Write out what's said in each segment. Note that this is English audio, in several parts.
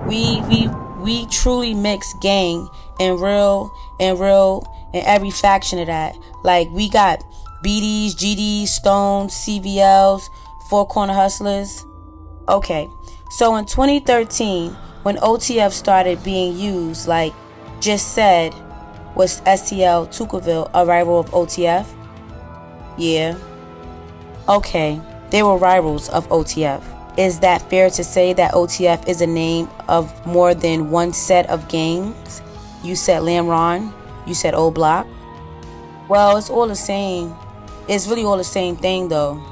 We truly mix gang and real and every faction of that. Like we got BDs, GDs, Stones, CVLs, Four Corner Hustlers. Okay, so in 2013, when OTF started being used, like just said, was STL Tuckerville a rival of OTF? Yeah. Okay, they were rivals of OTF. Is that fair to say that OTF is a name of more than one set of gangs? You said Lamron, you said O Block. Well, it's all the same. It's really all the same thing though.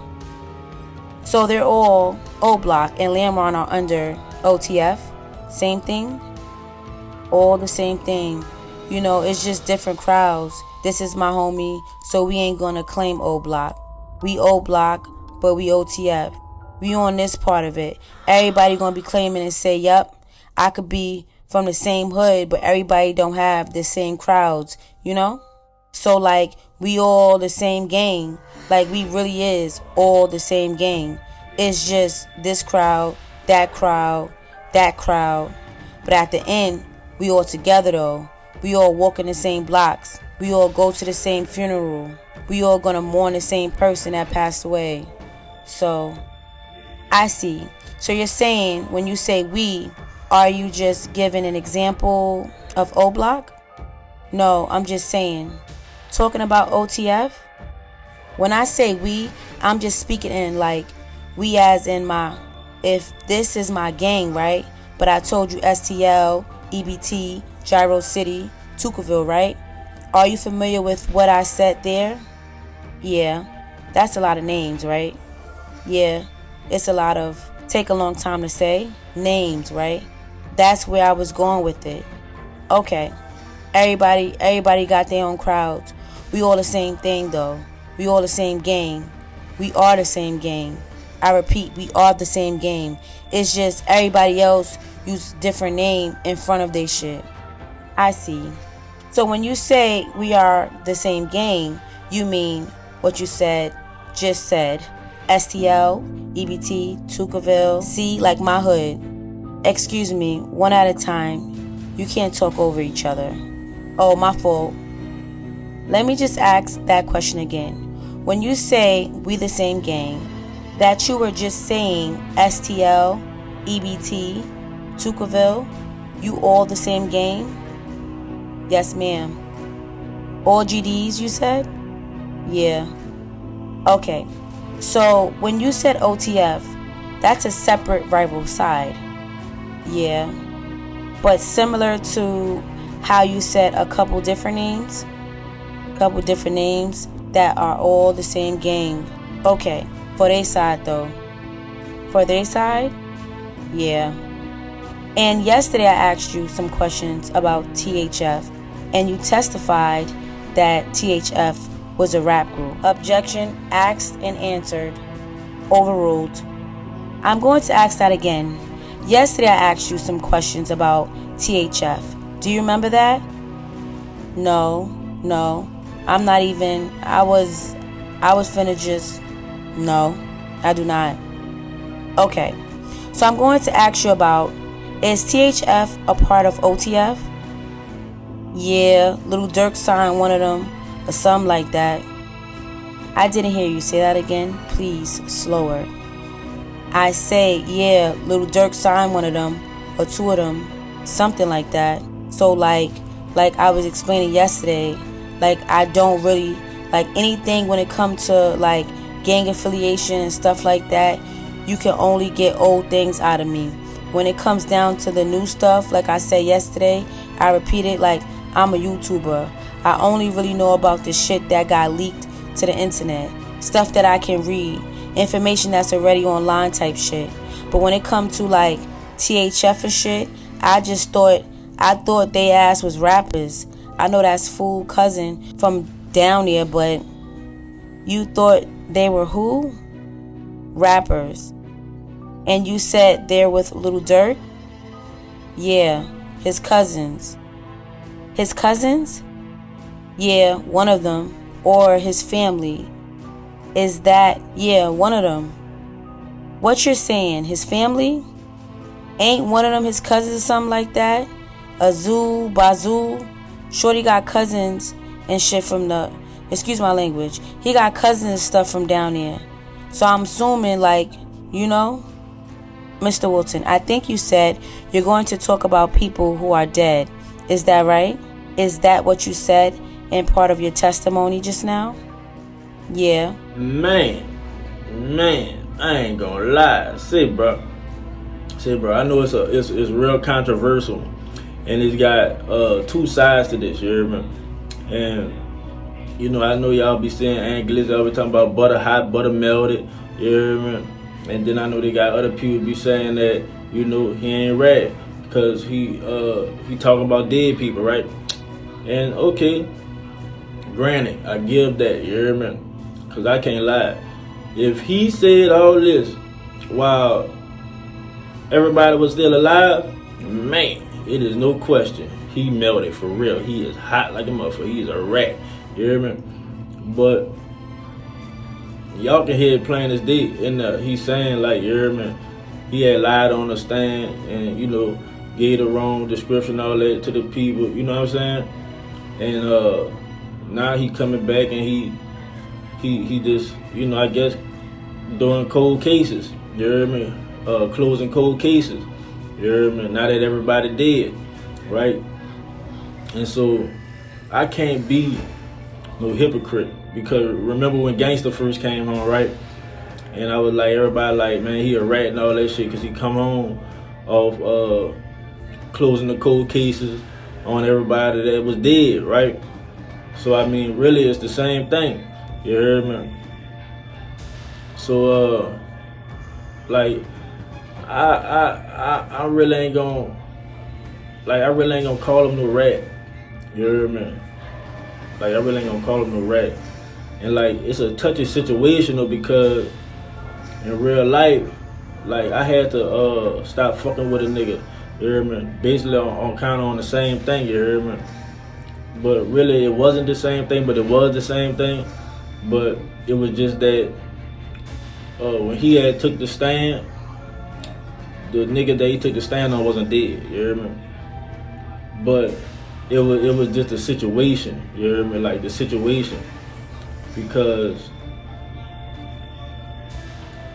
So they're all O Block and Lamron are under OTF. Same thing? All the same thing. You know, it's just different crowds. This is my homie, so we ain't gonna claim O Block. We O Block, but we OTF. We on this part of it. Everybody gonna be claiming and say, yup, I could be from the same hood, but everybody don't have the same crowds, you know? So like, we all the same gang. Like, we really is all the same gang. It's just this crowd, that crowd, that crowd. But at the end, we all together though. We all walk in the same blocks. We all go to the same funeral. We all gonna mourn the same person that passed away. So, I see. So you're saying, when you say we, are you just giving an example of O Block? No, I'm just saying. Talking about OTF? When I say we, I'm just speaking in like, we as in my, if this is my gang, right? But I told you STL, EBT, Gyro City, Tuckerville, right? Are you familiar with what I said there? Yeah, that's a lot of names, right? Yeah, it's a lot of, take a long time to say, names, right? That's where I was going with it. Okay, everybody got their own crowds. We all the same thing though. We all the same gang. We are the same gang. I repeat, we are the same game. It's just everybody else use different name in front of their shit. I see. So when you say we are the same gang, you mean what you just said. STL, EBT, Tuckerville, C like my hood. Excuse me, one at a time. You can't talk over each other. Oh, my fault. Let me just ask that question again. When you say we the same gang, that you were just saying STL, EBT, Tuckerville, you all the same gang? Yes, ma'am. All GDs, you said? Yeah. Okay. So, when you said OTF, that's a separate rival side. Yeah. But similar to how you said a couple different names that are all the same gang. Okay. For their side, though. For their side? Yeah. And yesterday I asked you some questions about THF, and you testified that THF was a rap group. Objection asked and answered. Overruled. I'm going to ask that again. Yesterday I asked you some questions about THF. Do you remember that? No. I'm not even, I was finna just, no, I do not. Okay. So I'm going to ask you about, is THF a part of OTF? Yeah, Little Dirk signed one of them, or something like that. I didn't hear you. Say that again, please, slower. I say, yeah, Little Dirk signed one of them, or two of them, something like that. So like I was explaining yesterday, like I don't really, like anything when it comes to like gang affiliation and stuff like that, you can only get old things out of me. When it comes down to the new stuff, like I said yesterday, I repeat it, like I'm a YouTuber. I only really know about the shit that got leaked to the internet. Stuff that I can read. Information that's already online type shit. But when it comes to like THF and shit, I thought they ass was rappers. I know that's Fool Cousin from down there, but you thought they were who? Rappers. And you said they're with Little Dirk? Yeah, his cousins. His cousins? Yeah, one of them. Or his family. Is that, yeah, one of them. What you're saying, his family? Ain't one of them his cousins or something like that? Azul, Bazoo. Shorty got cousins and shit from the, excuse my language, he got cousins and stuff from down there. So I'm assuming, like, you know, Mr. Wilton, I think you said you're going to talk about people who are dead. Is that right? Is that what you said in part of your testimony just now? Yeah. Man, I ain't gonna lie. Say, bro, I know it's real controversial, and it's got two sides to this. You hear me? And you know, I know y'all be saying Anglican, y'all be talking about butter hot, butter melted. You hear me? And then I know they got other people be saying that, you know, he ain't rat because he talking about dead people, right? And okay, granted, I give that. You hear me? Because I can't lie. If he said all this while everybody was still alive, man, it is no question. He melted for real. He is hot like a motherfucker. He's a rat. You hear me? But y'all can hear it plain as day. And he's saying, like, you hear me? He had lied on the stand and, you know, gave the wrong description, all that to the people. You know what I'm saying? And now he coming back and he just, you know, I guess doing cold cases. You hear me? Closing cold cases. You hear me? Now that everybody dead, right? And so I can't be no hypocrite, because remember when Gangsta first came home, right? And I was like, everybody like, man, he a rat and all that shit, because he come home off closing the cold cases on everybody that was dead, right? So I mean, really, it's the same thing. You heard me? So like, I really ain't gonna, like, I really ain't gonna call him no rat. You heard me? Like, I really ain't gonna call him no rat. And like, it's a touchy situation though, because in real life, like, I had to stop fucking with a nigga. You hear me? Basically on kind of on the same thing. You hear me? But really, it wasn't the same thing, but it was the same thing. But it was just that when he had took the stand, the nigga that he took the stand on wasn't dead. You hear me? But it was just a situation. You hear me? Like, the situation, because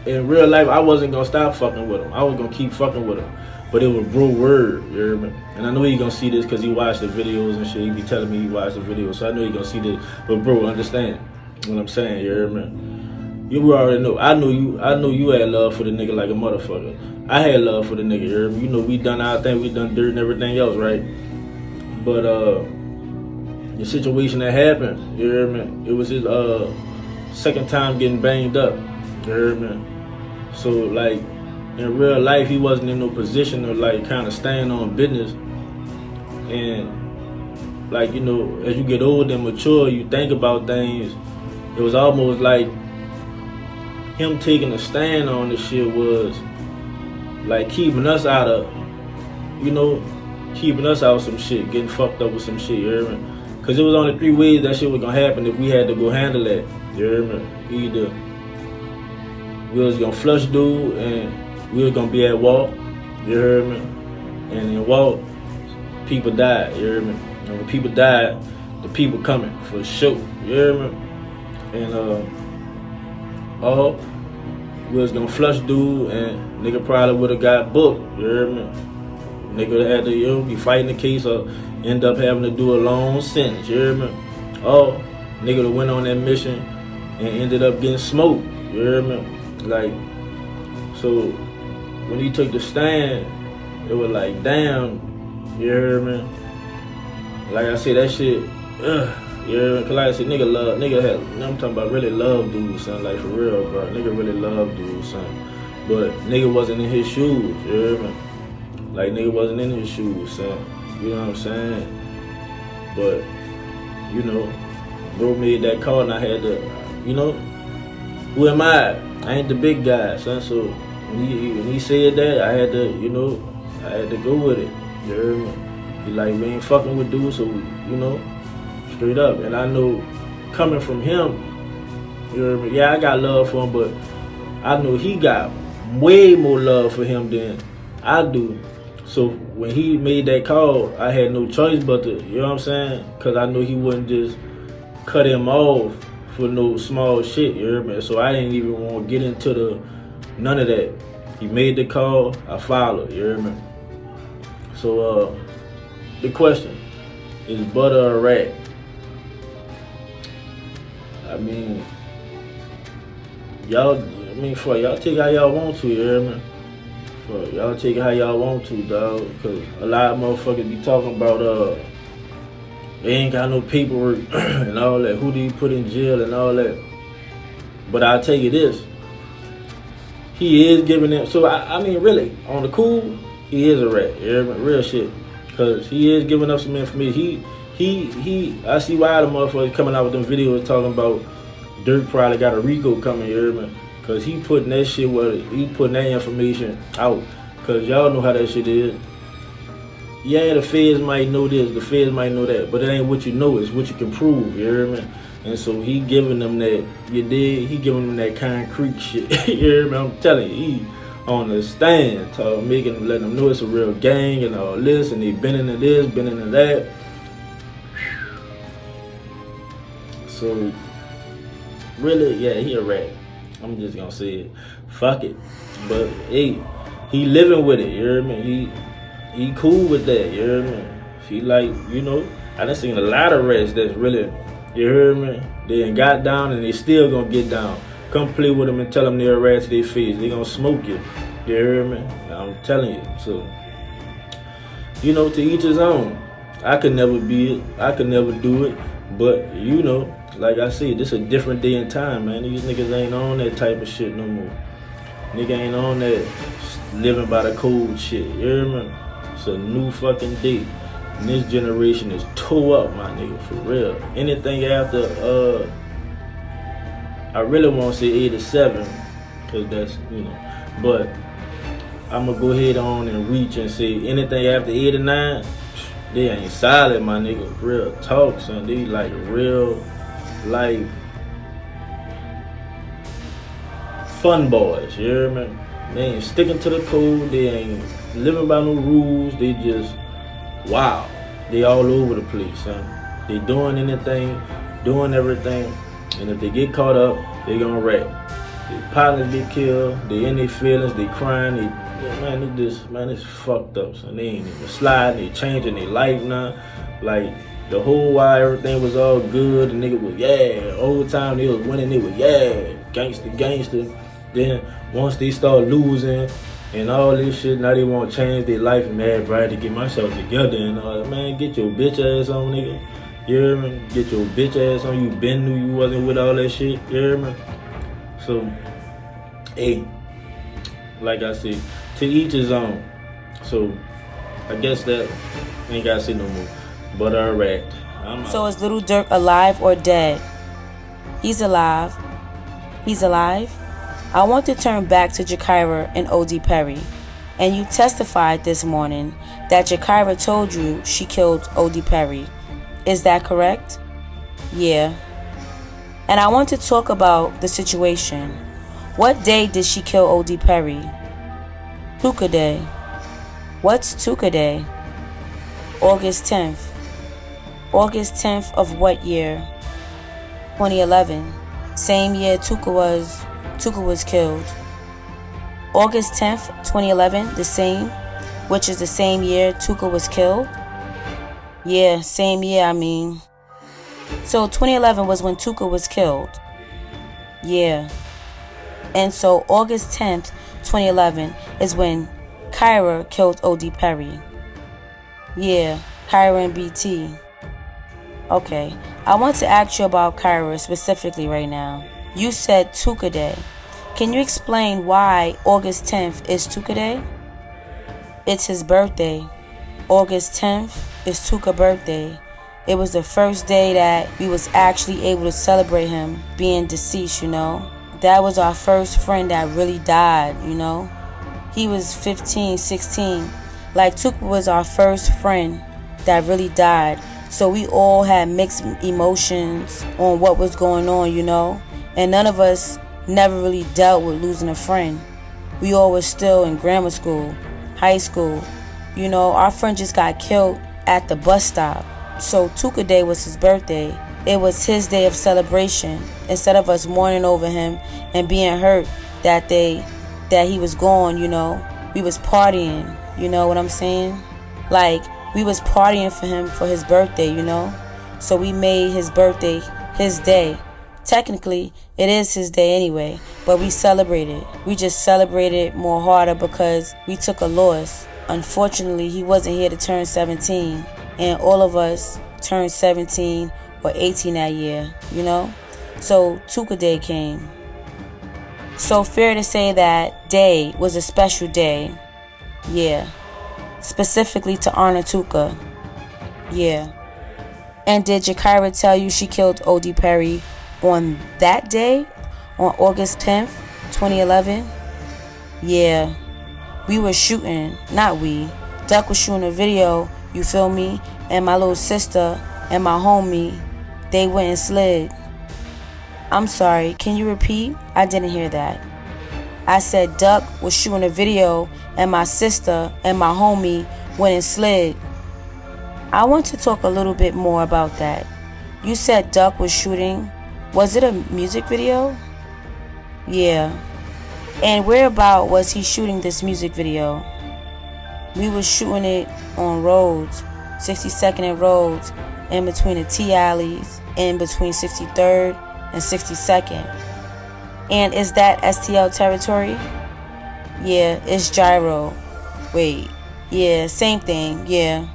in real life I wasn't gonna stop fucking with him. I was gonna keep fucking with him. But it was bro word, you hear me? And I know he gonna see this because he watched the videos and shit. He be telling me he watched the videos, so I know he gonna see this. But bro, understand what I'm saying, you hear me? You already know. I know you had love for the nigga like a motherfucker. I had love for the nigga, you hear me? You know, we done our thing, we done dirt and everything else, right? But the situation that happened, you hear me? It was his second time getting banged up, you hear me? So like, in real life, he wasn't in no position to like kind of stand on business. And like, you know, as you get older and mature, you think about things. It was almost like him taking a stand on this shit was like keeping us out of, you know, keeping us out of some shit, getting fucked up with some shit, you hear me? Because it was only 3 ways that shit was gonna happen if we had to go handle that, you hear me? Either we was gonna flush dude and we was gonna be at Walt, you heard me? And in Walt, people died, you heard me? And when people died, the people coming for sure, you heard me? And we was gonna flush dude and nigga probably would have got booked, you heard me? Nigga had to, you know, be fighting the case or end up having to do a long sentence, you heard me? Oh, nigga that went on that mission and ended up getting smoked, you heard me? Like, so when he took the stand, it was like, damn, you hear me? Like I said, that shit, you hear me? Cause like I said, I'm talking about really love dude, son, like for real, bro. Nigga really love dude, son. But nigga wasn't in his shoes, you hear me? Like, nigga wasn't in his shoes, son. You know what I'm saying? But, you know, bro made that call and I had to, you know, who am I? I ain't the big guy, son, so when he said that, I had to, you know, I had to go with it. You heard me? He like, we ain't fucking with dudes, so, you know, straight up. And I know coming from him, you heard me? Yeah, I got love for him, but I know he got way more love for him than I do. So when he made that call, I had no choice but to, you know what I'm saying? Because I knew he wouldn't just cut him off for no small shit, you hear me? So I didn't even want to get into none of that. He made the call, I followed, you hear me? So the question is, Butta a rat? I mean, for y'all take how y'all want to, you hear me? For y'all take it how y'all want to, dog. Cause a lot of motherfuckers be talking about they ain't got no paperwork and all that. Who do you put in jail and all that? But I'll tell you this. He is giving them, so I mean really, on the cool, he is a rat. You hear me? Real shit. Cause he is giving up some information. I see why the motherfuckers coming out with them videos talking about Dirk probably got a RICO coming, you hear me? Cause he putting that shit he putting that information out. Cause y'all know how that shit is. Yeah, the feds might know this, the feds might know that, but it ain't what you know, it's what you can prove, you hear me? And so he giving them that, you dig? He giving them that concrete shit, you hear me? I'm telling you, he on the stand, letting them know it's a real gang and all this, and they been into this, been into that. So, really, yeah, he a rat. I'm just gonna say it. Fuck it. But hey, he living with it, you hear me? He cool with that, you hear me? He like, you know, I done seen a lot of rats that's really, you hear me? They ain't got down and they still gonna get down. Come play with them and tell them they're a rat to their face. They gonna smoke you. You hear me? I'm telling you. So, you know, to each his own. I could never be it. I could never do it. But, you know, like I said, this a different day and time, man. These niggas ain't on that type of shit no more. Nigga ain't on that living by the code shit. You hear me? It's a new fucking day. And this generation is toe up, my nigga, for real. Anything after, I really want to say 87, because that's, you know. But I'm going to go ahead on and reach and say anything after 89, they ain't solid, my nigga. Real talk, son. They like real life fun boys, you hear me? They ain't sticking to the code. They ain't living by no rules. They just, wow. They all over the place, son. They doing anything, doing everything. And if they get caught up, they gonna rap. Their partners get killed. They in their feelings. They crying. Man, it's fucked up, son. They ain't even sliding. They changing their life now. Like, the whole while everything was all good, the nigga was, yeah. The whole time they was winning, they was, yeah. Gangster. Then once they start losing and all this shit, now they want to change their life and everybody to get myself together and all that. Man, get your bitch ass on, nigga. You hear me? Get your bitch ass on. You been knew you wasn't with all that shit. You hear me? So, hey, like I said, to each his own. So, I guess that ain't gotta say no more. But alright. So is Little Dirk alive or dead? He's alive. He's alive? I want to turn back to Jakira and O.D. Perry. And you testified this morning that Jakira told you she killed O.D. Perry. Is that correct? Yeah. And I want to talk about the situation. What day did she kill O.D. Perry? Tuka Day. What's Tuka Day? August 10th. August 10th of what year? 2011. Same year Tuka was killed. August 10th, 2011, the same, which is the same year Tuka was killed. Yeah, same year, I mean. So 2011 was when Tuka was killed. Yeah. And so August 10th, 2011 is when Kyra killed O.D. Perry. Yeah, Kyra and BT. Okay, I want to ask you about Kyra specifically right now. You said Tuka Day. Can you explain why August 10th is Tuka Day? It's his birthday. August 10th is Tuka's birthday. It was the first day that we was actually able to celebrate him being deceased, you know. That was our first friend that really died, you know. He was 15, 16. Like, Tuka was our first friend that really died. So we all had mixed emotions on what was going on, you know. And none of us never really dealt with losing a friend. We all was still in grammar school, high school. You know, our friend just got killed at the bus stop. So Tuka Day was his birthday. It was his day of celebration. Instead of us mourning over him and being hurt that he was gone, you know, we was partying. You know what I'm saying? Like, we was partying for him for his birthday, you know? So we made his birthday his day. Technically, it is his day anyway, but we celebrated. We just celebrated more harder because we took a loss. Unfortunately, he wasn't here to turn 17, and all of us turned 17 or 18 that year, you know? So Tuka Day came. So fair to say that day was a special day. Yeah. Specifically to honor Tuka. Yeah. And did Jakira tell you she killed O.D. Perry on that day? On August 10th, 2011? Yeah. We were shooting. Not we. Duck was shooting a video, you feel me? And my little sister and my homie, they went and slid. I'm sorry, can you repeat? I didn't hear that. I said Duck was shooting a video and my sister and my homie went and slid. I want to talk a little bit more about that. You said Duck was shooting. Was it a music video? Yeah. And whereabout was he shooting this music video? We was shooting it on roads, 62nd and Rhodes, in between the T alleys, in between 63rd and 62nd. And is that STL territory? Yeah, it's Gyro. Wait. Yeah, same thing. Yeah.